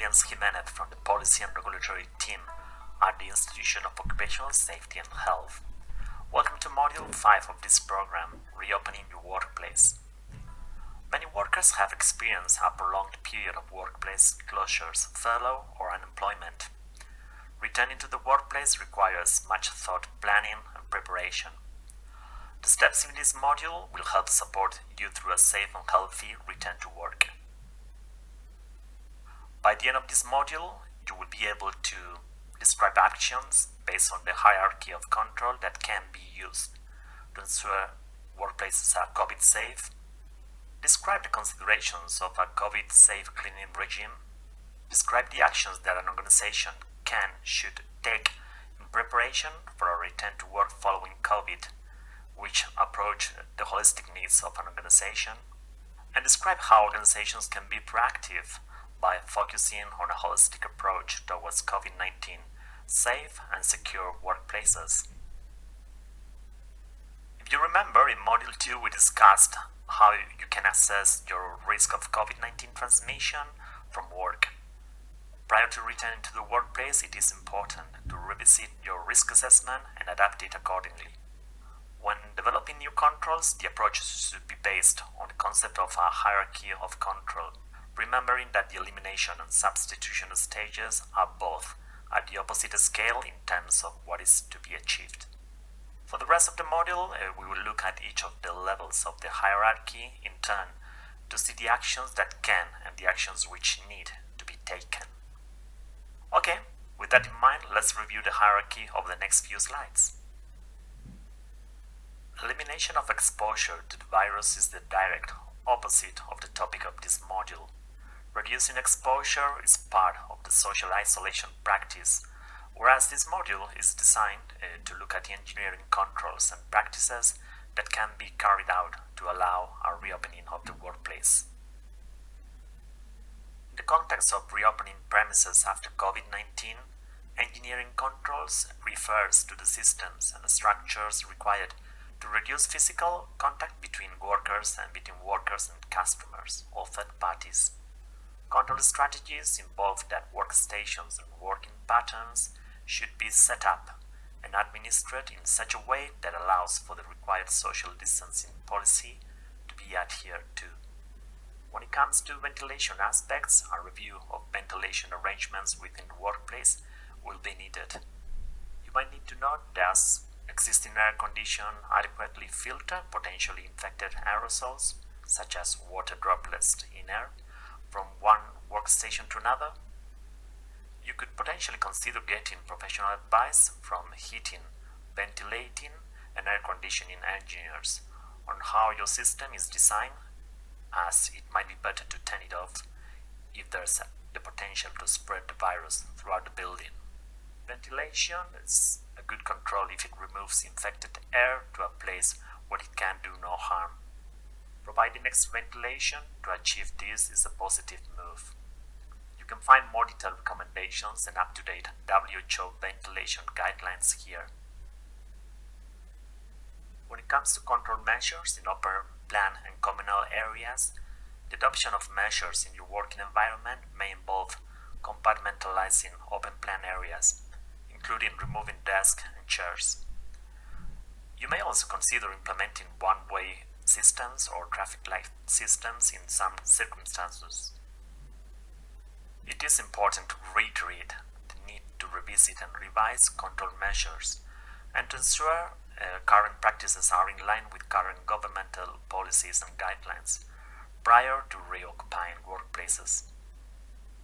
Jens Jimenez from the Policy and Regulatory team at the Institution of Occupational Safety and Health. Welcome to Module 5 of this program, Reopening Your Workplace. Many workers have experienced a prolonged period of workplace closures, furlough, or unemployment. Returning to the workplace requires much thought, planning, and preparation. The steps in this module will help support you through a safe and healthy return to work. By the end of this module, you will be able to describe actions based on the hierarchy of control that can be used to ensure workplaces are COVID-safe, describe the considerations of a COVID-safe cleaning regime, describe the actions that an organization should take in preparation for a return to work following COVID, which approach the holistic needs of an organization, and describe how organizations can be proactive by focusing on a holistic approach towards COVID-19 safe and secure workplaces. If you remember, in Module 2 we discussed how you can assess your risk of COVID-19 transmission from work. Prior to returning to the workplace, it is important to revisit your risk assessment and adapt it accordingly. When developing new controls, the approach should be based on the concept of a hierarchy of control, remembering that the elimination and substitution stages are both at the opposite scale in terms of what is to be achieved. For the rest of the module, we will look at each of the levels of the hierarchy in turn to see the actions that can and the actions which need to be taken. Okay, with that in mind, let's review the hierarchy over the next few slides. Elimination of exposure to the virus is the direct opposite of the topic of this module. Reducing exposure is part of the social isolation practice, whereas this module is designed to look at the engineering controls and practices that can be carried out to allow a reopening of the workplace. In the context of reopening premises after COVID-19, engineering controls refers to the systems and structures required to reduce physical contact between workers and between workers and customers or third parties. Control strategies involve that workstations and working patterns should be set up and administered in such a way that allows for the required social distancing policy to be adhered to. When it comes to ventilation aspects, a review of ventilation arrangements within the workplace will be needed. You might need to note that existing air condition adequately filter potentially infected aerosols, such as water droplets in air, from one workstation to another. You could potentially consider getting professional advice from heating, ventilating, and air conditioning engineers on how your system is designed, as it might be better to turn it off if there's the potential to spread the virus throughout the building. Ventilation is a good control if it removes infected air to a place where it can do no harm. Providing extra ventilation to achieve this is a positive move. You can find more detailed recommendations and up-to-date WHO ventilation guidelines here. When it comes to control measures in open plan and communal areas, the adoption of measures in your working environment may involve compartmentalizing open plan areas, including removing desks and chairs. You may also consider implementing one-way systems or traffic light systems in some circumstances. It is important to reiterate the need to revisit and revise control measures and to ensure current practices are in line with current governmental policies and guidelines prior to reoccupying workplaces.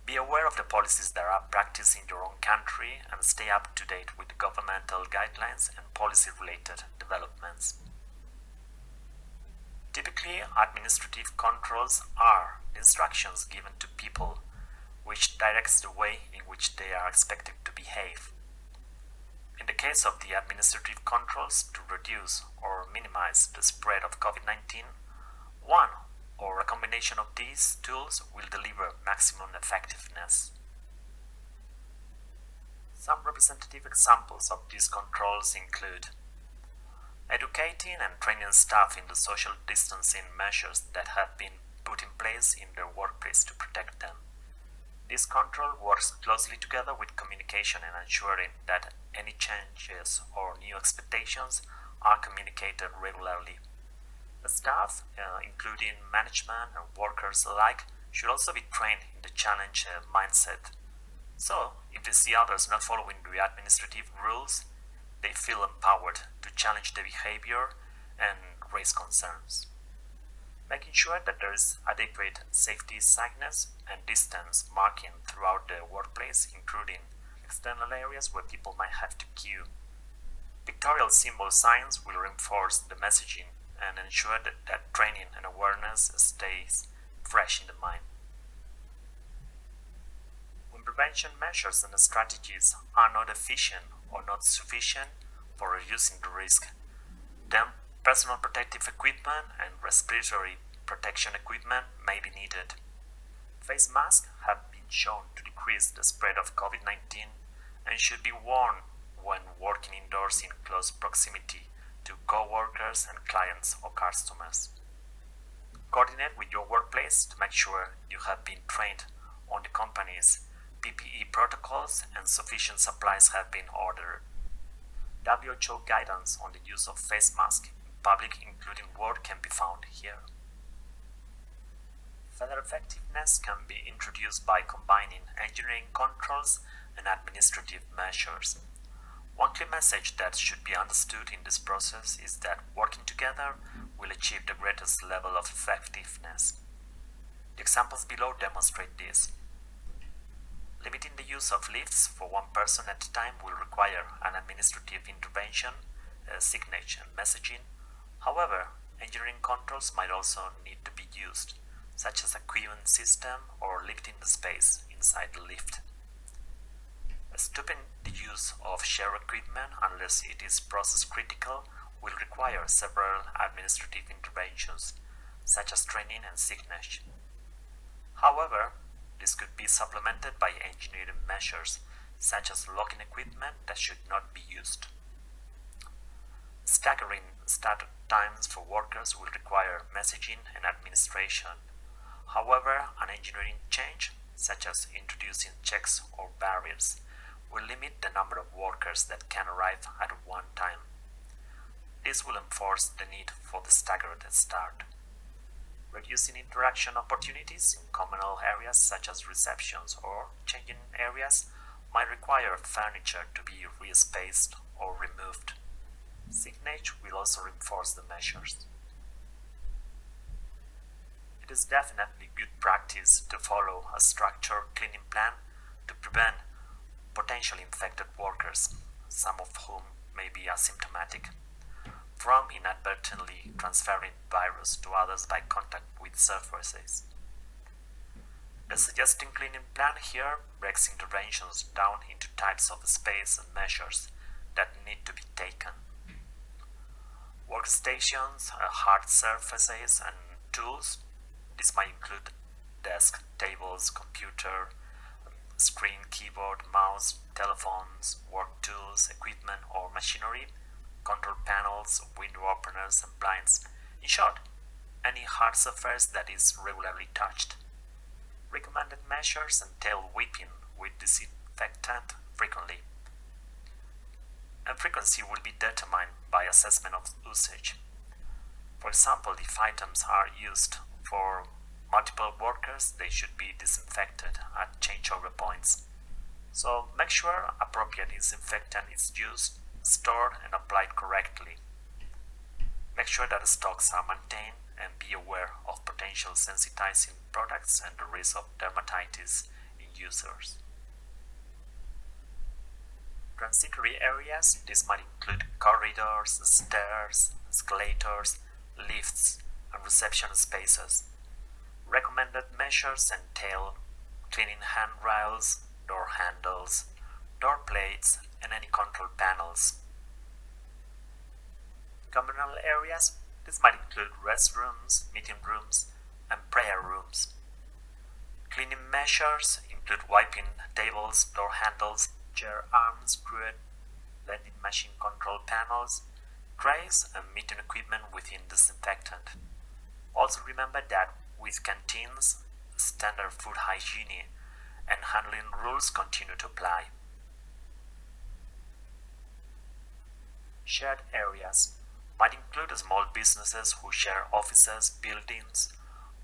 Be aware of the policies that are practiced in your own country and stay up to date with governmental guidelines and policy-related developments. Typically, administrative controls are instructions given to people which directs the way in which they are expected to behave. In the case of the administrative controls to reduce or minimize the spread of COVID-19, one or a combination of these tools will deliver maximum effectiveness. Some representative examples of these controls include educating and training staff in the social distancing measures that have been put in place in their workplace to protect them. This control works closely together with communication and ensuring that any changes or new expectations are communicated regularly. The staff, including management and workers alike, should also be trained in the challenge mindset. So, if they see others not following the administrative rules, they feel empowered to challenge the behavior and raise concerns. Making sure that there is adequate safety signage and distance marking throughout the workplace, including external areas where people might have to queue. Pictorial symbol signs will reinforce the messaging and ensure that training and awareness stays fresh in the mind. When prevention measures and strategies are not efficient or not sufficient for reducing the risk, then personal protective equipment and respiratory protection equipment may be needed. Face masks have been shown to decrease the spread of COVID-19 and should be worn when working indoors in close proximity to co-workers and clients or customers. Coordinate with your workplace to make sure you have been trained on the company's PPE protocols and sufficient supplies have been ordered. WHO guidance on the use of face masks in public, including work, can be found here. Further effectiveness can be introduced by combining engineering controls and administrative measures. One key message that should be understood in this process is that working together will achieve the greatest level of effectiveness. The examples below demonstrate this. Limiting the use of lifts for one person at a time will require an administrative intervention, signage and messaging. However, engineering controls might also need to be used, such as a queuing system or lifting the space inside the lift. Stopping the use of shared equipment unless it is process critical will require several administrative interventions, such as training and signage. However, this could be supplemented by engineering measures, such as locking equipment that should not be used. Staggering start times for workers will require messaging and administration. However, an engineering change, such as introducing checks or barriers, will limit the number of workers that can arrive at one time. This will enforce the need for the staggered start. Reducing interaction opportunities in communal areas such as receptions or changing areas might require furniture to be re-spaced or removed. Signage will also reinforce the measures. It is definitely good practice to follow a structured cleaning plan to prevent potentially infected workers, some of whom may be asymptomatic, from inadvertently transferring virus to others by contact with surfaces. The suggested cleaning plan here breaks interventions down into types of space and measures that need to be taken. Workstations, hard surfaces, and tools. This might include desk, tables, computer, screen, keyboard, mouse, telephones, work tools, equipment or machinery, control panels, window openers, and blinds. In short, any hard surface that is regularly touched. Recommended measures entail wiping with disinfectant frequently. And frequency will be determined by assessment of usage. For example, if items are used for multiple workers, they should be disinfected at changeover points. So make sure appropriate disinfectant is used, stored, and applied correctly. Make sure that the stocks are maintained and be aware of potential sensitizing products and the risk of dermatitis in users. Transitory areas, this might include corridors, stairs, escalators, lifts, and reception spaces. Recommended measures entail cleaning handrails, door handles, door plates, and any control panels. Communal areas, this might include restrooms, meeting rooms, and prayer rooms. Cleaning measures include wiping tables, door handles, chair arms, cruet, vending machine control panels, trays, and meeting equipment within disinfectant. Also remember that with canteens, standard food hygiene and handling rules continue to apply. Shared areas might include small businesses who share offices, buildings,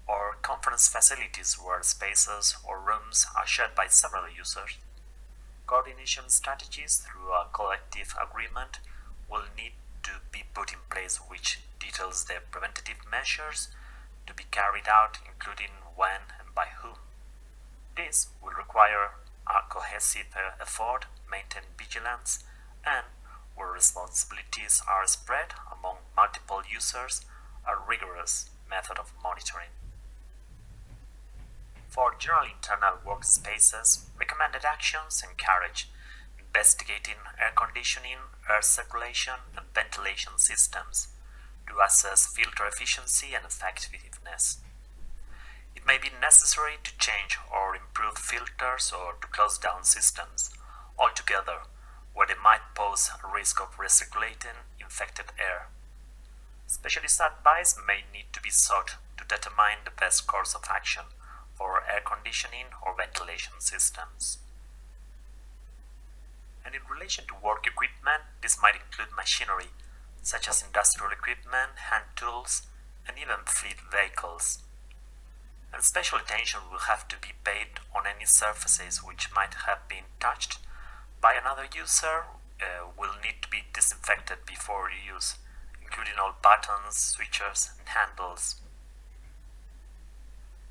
or conference facilities where spaces or rooms are shared by several users. Coordination strategies through a collective agreement will need to be put in place, which details the preventative measures to be carried out, including when and by whom. This will require a cohesive effort, maintain vigilance, and where responsibilities are spread among multiple users, a rigorous method of monitoring. For general internal workspaces, recommended actions encourage investigating air conditioning, air circulation, and ventilation systems to assess filter efficiency and effectiveness. It may be necessary to change or improve filters or to close down systems altogether where they might pose a risk of recirculating infected air. Specialist advice may need to be sought to determine the best course of action for air conditioning or ventilation systems. And in relation to work equipment, this might include machinery, such as industrial equipment, hand tools, and even fleet vehicles. And special attention will have to be paid on any surfaces which might have been touched by another user, will need to be disinfected before use, including all buttons, switches, and handles.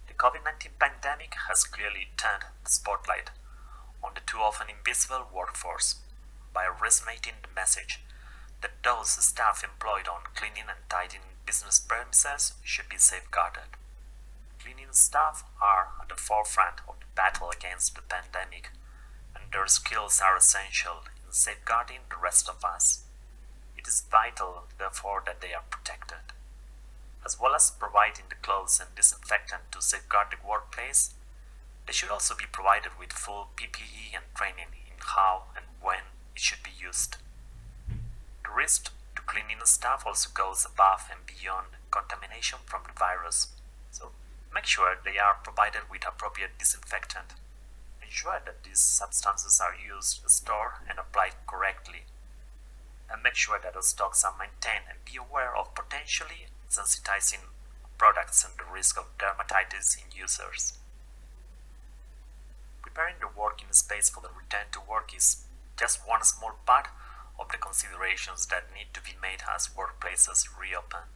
The COVID-19 pandemic has clearly turned the spotlight on the too often invisible workforce by resonating the message that those staff employed on cleaning and tidying business premises should be safeguarded. Cleaning staff are at the forefront of the battle against the pandemic, and their skills are essential in safeguarding the rest of us. It is vital, therefore, that they are protected. As well as providing the clothes and disinfectant to safeguard the workplace, they should also be provided with full PPE and training in how and when it should be used. The risk to cleaning staff also goes above and beyond contamination from the virus, so make sure they are provided with appropriate disinfectant. Ensure that these substances are used, stored, and applied correctly. And make sure that the stocks are maintained, and be aware of potentially sensitizing products and the risk of dermatitis in users. Preparing the working space for the return to work is just one small part of the considerations that need to be made as workplaces reopen.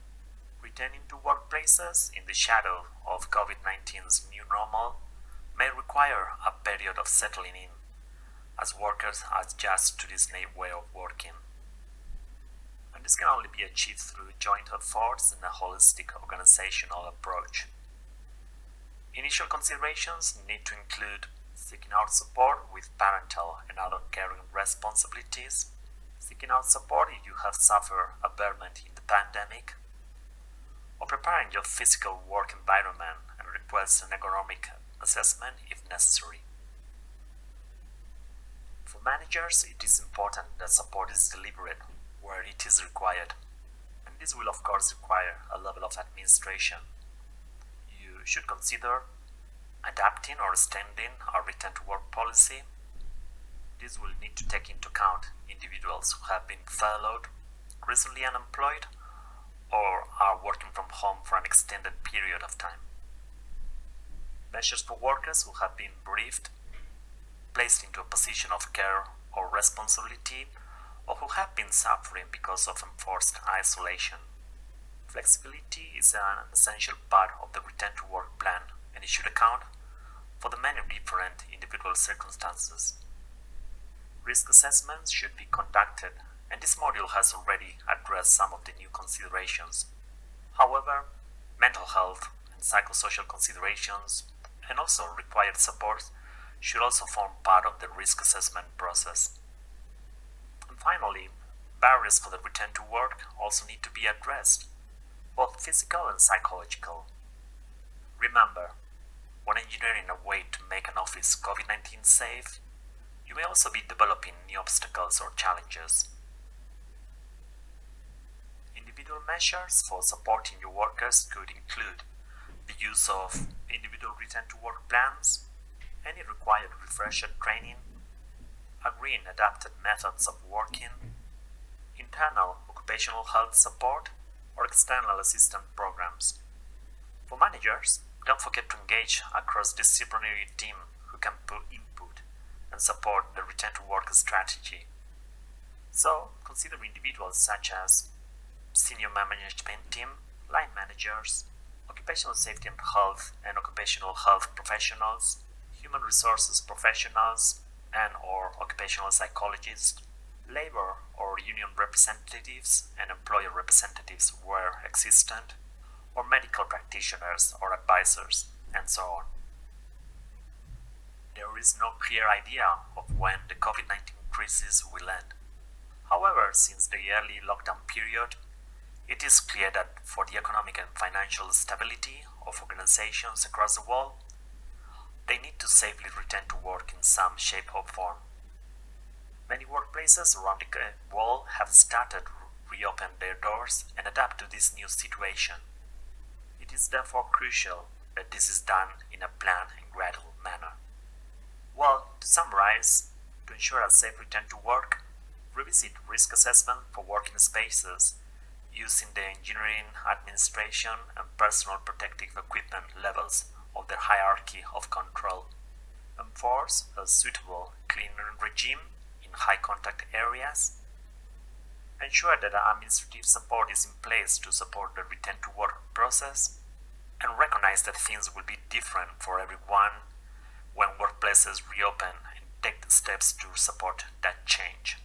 Returning to workplaces in the shadow of COVID-19's new normal may require a period of settling in as workers adjust to this new way of working. And this can only be achieved through joint efforts and a holistic organizational approach. Initial considerations need to include seeking out support with parental and other caring responsibilities, seeking out support if you have suffered impairment in the pandemic, or preparing your physical work environment and request an ergonomic assessment if necessary. For managers, it is important that support is deliberate where it is required, and this will of course require a level of administration. You should consider adapting or extending a return to work policy. This will need to take into account individuals who have been furloughed, recently unemployed, or are working from home for an extended period of time. Measures for workers who have been bereaved, placed into a position of care or responsibility, or who have been suffering because of enforced isolation. Flexibility is an essential part of the return to work plan, and it should account for the many different individual circumstances. Risk assessments should be conducted, and this module has already addressed some of the new considerations. However, mental health and psychosocial considerations, and also required support, should also form part of the risk assessment process. And finally, barriers for the return to work also need to be addressed, both physical and psychological. Remember, when engineering a way to make an office COVID-19 safe, you may also be developing new obstacles or challenges. Individual measures for supporting your workers could include the use of individual return to work plans, any required refresher training, agreeing adapted methods of working, internal occupational health support, or external assistance programs. For managers, don't forget to engage a cross-disciplinary team who can put input and support the return to work strategy. So, consider individuals such as senior management team, line managers, occupational safety and health and occupational health professionals, human resources professionals and/or occupational psychologists, labor or union representatives and employer representatives where existent, or medical practitioners or advisors, and so on. There is no clear idea of when the COVID-19 crisis will end. However, since the early lockdown period, it is clear that for the economic and financial stability of organizations across the world, they need to safely return to work in some shape or form. Many workplaces around the world have started to reopen their doors and adapt to this new situation. It is therefore crucial that this is done in a planned and gradual manner. Well, to summarize, to ensure a safe return to work, revisit risk assessment for working spaces using the engineering, administration, and personal protective equipment levels of the hierarchy of control. Enforce a suitable cleaning regime in high contact areas. Ensure that administrative support is in place to support the return to work process, and recognize that things will be different for everyone when workplaces reopen and take the steps to support that change.